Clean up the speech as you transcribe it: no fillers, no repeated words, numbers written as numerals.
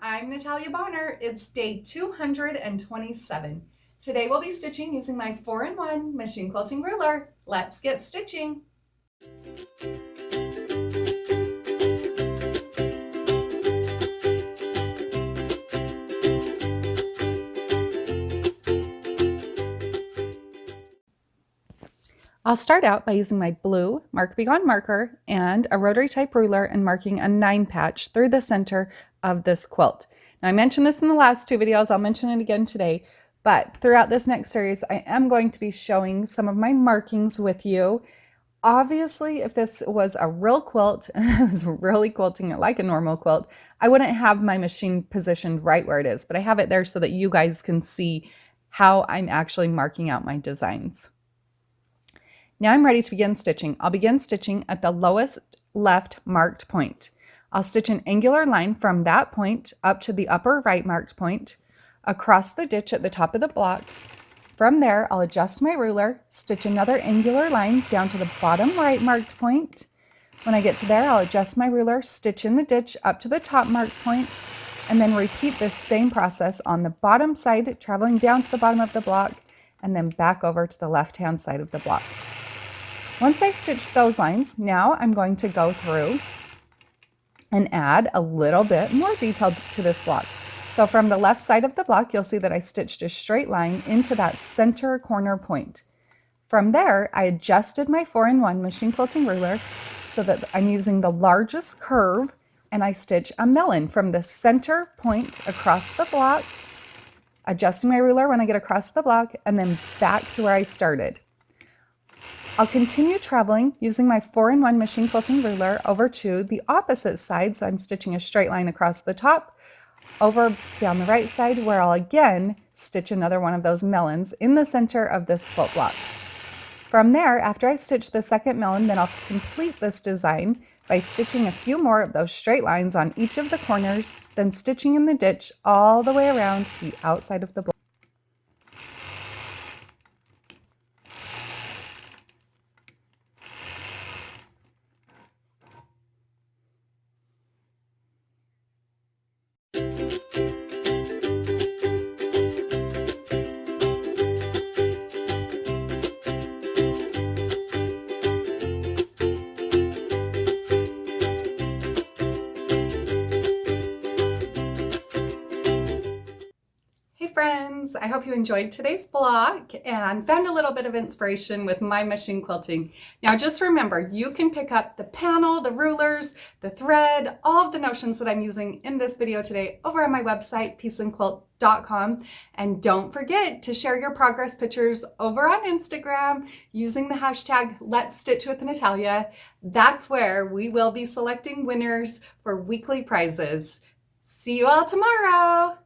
I'm Natalia Bonner. It's day 227. Today we'll be stitching using my 4-in-1 machine quilting ruler. Let's get stitching. I'll start out by using my blue Mark Be Gone marker and a rotary type ruler and marking a 9 patch through the center of this quilt. Now I mentioned this in the last two videos, I'll mention it again today, but throughout this next series I am going to be showing some of my markings with you. Obviously, if this was a real quilt and I was really quilting it like a normal quilt, I wouldn't have my machine positioned right where it is, but I have it there so that you guys can see how I'm actually marking out my designs. Now I'm ready to begin stitching. I'll begin stitching at the lowest left marked point. I'll stitch an angular line from that point up to the upper right marked point, across the ditch at the top of the block. From there, I'll adjust my ruler, stitch another angular line down to the bottom right marked point. When I get to there, I'll adjust my ruler, stitch in the ditch up to the top marked point, and then repeat this same process on the bottom side, traveling down to the bottom of the block, and then back over to the left-hand side of the block. Once I've stitched those lines, now I'm going to go through and add a little bit more detail to this block. So from the left side of the block, you'll see that I stitched a straight line into that center corner point. From there, I adjusted my 4-in-1 machine quilting ruler so that I'm using the largest curve, and I stitch a melon from the center point across the block, adjusting my ruler when I get across the block, and then back to where I started. I'll continue traveling using my 4-in-1 machine quilting ruler over to the opposite side, so I'm stitching a straight line across the top, over down the right side, where I'll again stitch another one of those melons in the center of this quilt block. From there, after I stitch the second melon, then I'll complete this design by stitching a few more of those straight lines on each of the corners, then stitching in the ditch all the way around the outside of the block. Friends, I hope you enjoyed today's block and found a little bit of inspiration with my machine quilting. Now just remember, you can pick up the panel, the rulers, the thread, all of the notions that I'm using in this video today over on my website, peaceandquilt.com. And don't forget to share your progress pictures over on Instagram using the hashtag Let's Stitch with Natalia. That's where we will be selecting winners for weekly prizes. See you all tomorrow.